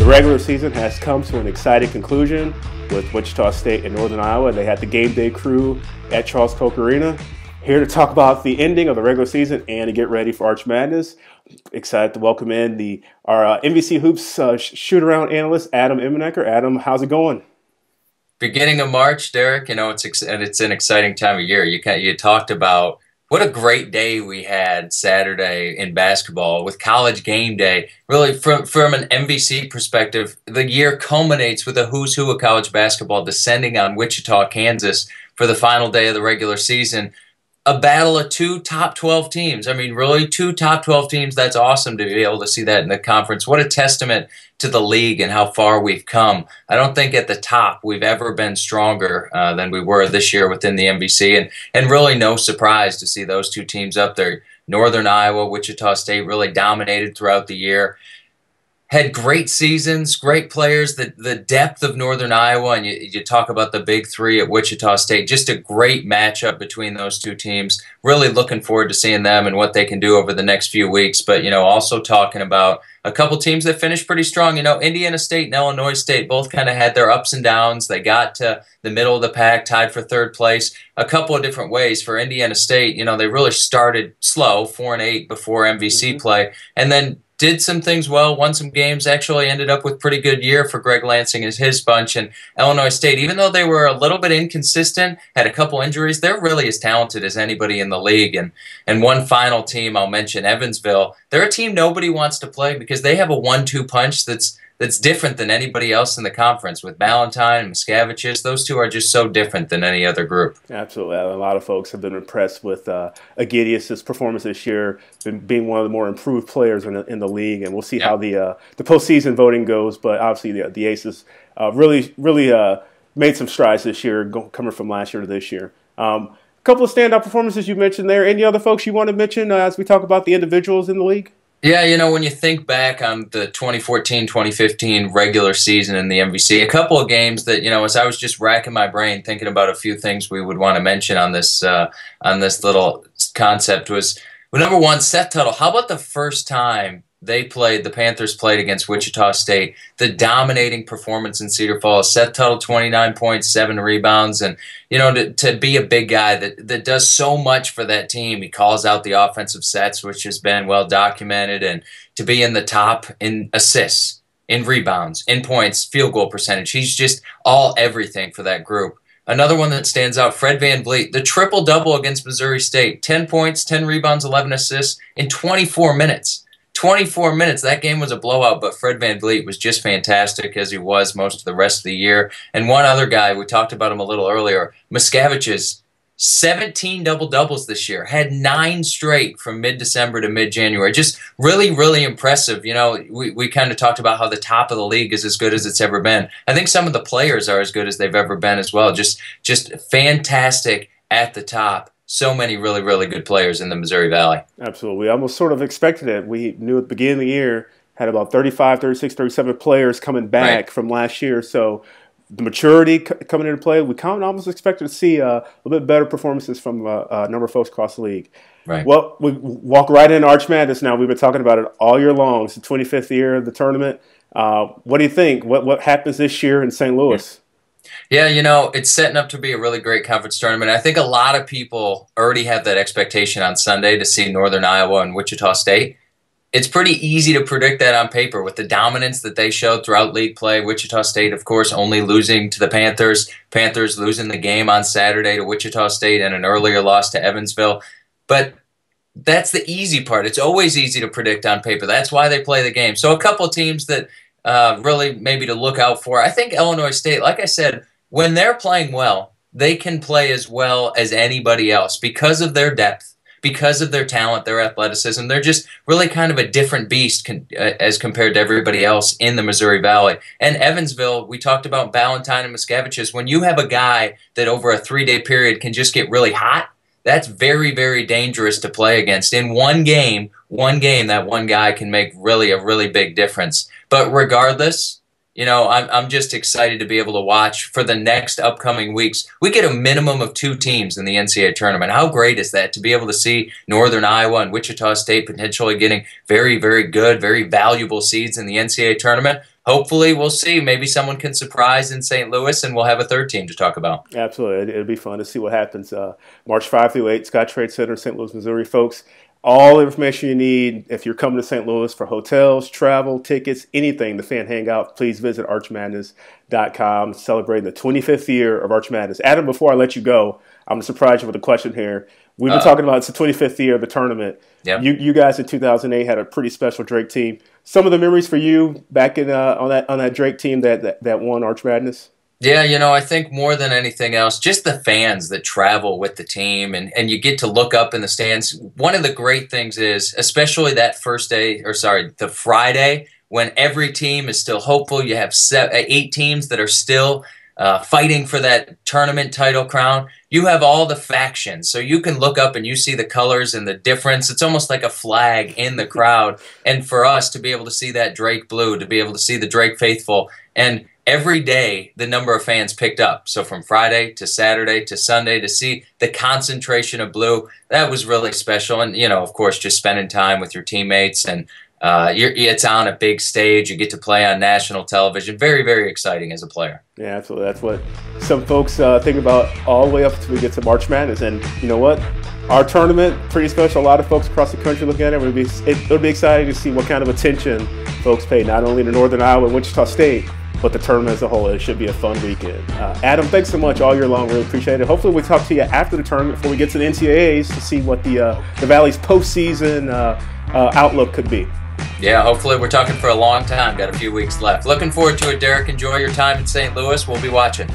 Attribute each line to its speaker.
Speaker 1: regular season has come to an exciting conclusion with Wichita State and Northern Iowa. They had the game day crew at Charles Koch Arena. Here to talk about the ending of the regular season and to get ready for Arch Madness. Excited to welcome in our MVC Hoops shoot-around analyst, Adam Emmenecker. Adam, how's it going?
Speaker 2: Beginning of March, Derek, you know, it's an exciting time of year. You talked about what a great day we had Saturday in basketball with college game day. Really, from an MVC perspective, the year culminates with a who's who of college basketball descending on Wichita, Kansas for the final day of the regular season. A battle of two top 12 teams. I mean, really, two top 12 teams. That's awesome to be able to see that in the conference. What a testament to the league and how far we've come. I don't think at the top we've ever been stronger than we were this year within the MVC. And really no surprise to see those two teams up there. Northern Iowa, Wichita State really dominated throughout the year. Had great seasons, great players, the depth of Northern Iowa, and you talk about the big three at Wichita State. Just a great matchup between those two teams. Really looking forward to seeing them and what they can do over the next few weeks. But, you know, also talking about a couple teams that finished pretty strong. You know, Indiana State and Illinois State both kind of had their ups and downs. They got to the middle of the pack, tied for third place. A couple of different ways for Indiana State. You know, they really started slow, 4-8 before MVC play, and then did some things well, won some games, actually ended up with pretty good year for Greg Lansing as his bunch. And Illinois State, even though they were a little bit inconsistent, had a couple injuries, they're really as talented as anybody in the league. And one final team I'll mention, Evansville. They're a team nobody wants to play because they have a 1-2 punch that's different than anybody else in the conference. With Ballantyne and Miscaviges, those two are just so different than any other group. Absolutely.
Speaker 1: A lot of folks have been impressed with Agidius' performance this year, being one of the more improved players in the league, and we'll see how the postseason voting goes. But obviously the Aces really made some strides this year, coming from last year to this year. A couple of standout performances you mentioned there. Any other folks you want to mention as we talk about the individuals in the league?
Speaker 2: Yeah, you know, when you think back on the 2014-2015 regular season in the MVC, a couple of games that, you know, as I was just racking my brain thinking about a few things we would want to mention on this little concept was, well, number one, Seth Tuttle. How about the first time the Panthers played against Wichita State, the dominating performance in Cedar Falls. Seth Tuttle, 29 points, 7 rebounds, and, you know, to be a big guy that does so much for that team. He calls out the offensive sets, which has been well documented, and to be in the top in assists, in rebounds, in points, field goal percentage. He's just everything for that group. Another one that stands out, Fred VanVleet, the triple-double against Missouri State. 10 points, 10 rebounds, 11 assists in 24 minutes. 24 minutes. That game was a blowout, but Fred VanVleet was just fantastic, as he was most of the rest of the year. And one other guy, we talked about him a little earlier, Miscaviges, 17 double-doubles this year, had 9 straight from mid-December to mid-January. Just really, really impressive. You know, we kind of talked about how the top of the league is as good as it's ever been. I think some of the players are as good as they've ever been as well. Just fantastic at the top. So many really, really good players in the Missouri Valley.
Speaker 1: Absolutely. We almost sort of expected it. We knew at the beginning of the year, had about 35, 36, 37 players coming back from last year. So the maturity coming into play, we kind of almost expected to see a little bit better performances from a number of folks across the league.
Speaker 2: Right.
Speaker 1: Well, we walk right into Arch Madness now. We've been talking about it all year long. It's the 25th year of the tournament. What do you think? What happens this year in St. Louis?
Speaker 2: Yeah, you know, it's setting up to be a really great conference tournament. I think a lot of people already have that expectation on Sunday to see Northern Iowa and Wichita State. It's pretty easy to predict that on paper with the dominance that they showed throughout league play. Wichita State, of course, only losing to the Panthers. Panthers losing the game on Saturday to Wichita State and an earlier loss to Evansville. But that's the easy part. It's always easy to predict on paper. That's why they play the game. So a couple of teams that really maybe to look out for. I think Illinois State, like I said, when they're playing well, they can play as well as anybody else because of their depth, because of their talent, their athleticism. They're just really kind of a different beast as compared to everybody else in the Missouri Valley. And Evansville, we talked about Ballantyne and Miscaviges. When you have a guy that over a 3-day period can just get really hot, that's very, very dangerous to play against. In one game, that one guy can make a really big difference. But regardless, you know, I'm just excited to be able to watch for the next upcoming weeks. We get a minimum of 2 teams in the NCAA tournament. How great is that to be able to see Northern Iowa and Wichita State potentially getting very, very good, very valuable seeds in the NCAA tournament? hopefully we'll see. Maybe someone can surprise in St. Louis, and we'll have a third team to talk about.
Speaker 1: Absolutely. It'll be fun to see what happens. March 5 through 8, Scott Trade Center, St. Louis, Missouri. Folks, all the information you need if you're coming to St. Louis for hotels, travel, tickets, anything, the fan hangout, please visit archmadness.com, celebrating the 25th year of Arch Madness. Adam, before I let you go, I'm going to surprise you with a question here. We've been talking about it's the 25th year of the tournament.
Speaker 2: Yep.
Speaker 1: You guys in 2008 had a pretty special Drake team. Some of the memories for you back in on that Drake team that won Arch Madness?
Speaker 2: Yeah, you know, I think more than anything else, just the fans that travel with the team and you get to look up in the stands. One of the great things is, especially that first day, or sorry, the Friday, when every team is still hopeful. You have 8 teams that are still fighting for that tournament title crown. You have all the factions, so you can look up and you see the colors and the difference. It's almost like a flag in the crowd. And for us to be able to see that Drake blue, to be able to see the Drake faithful, and every day the number of fans picked up. So from Friday to Saturday to Sunday, to see the concentration of blue, that was really special. And, you know, of course, just spending time with your teammates, and it's on a big stage. You get to play on national television. Very, very exciting as a player.
Speaker 1: Yeah, absolutely. That's what some folks think about all the way up until we get to March Madness. And you know what? Our tournament, pretty special. A lot of folks across the country looking at it. It'll be exciting to see what kind of attention folks pay, not only to Northern Iowa and Wichita State, but the tournament as a whole. It should be a fun weekend. Adam, thanks so much all year long. Really appreciate it. Hopefully we'll talk to you after the tournament before we get to the NCAAs to see what the Valley's postseason outlook could be.
Speaker 2: Yeah, hopefully we're talking for a long time. Got a few weeks left. Looking forward to it, Derek. Enjoy your time in St. Louis. We'll be watching.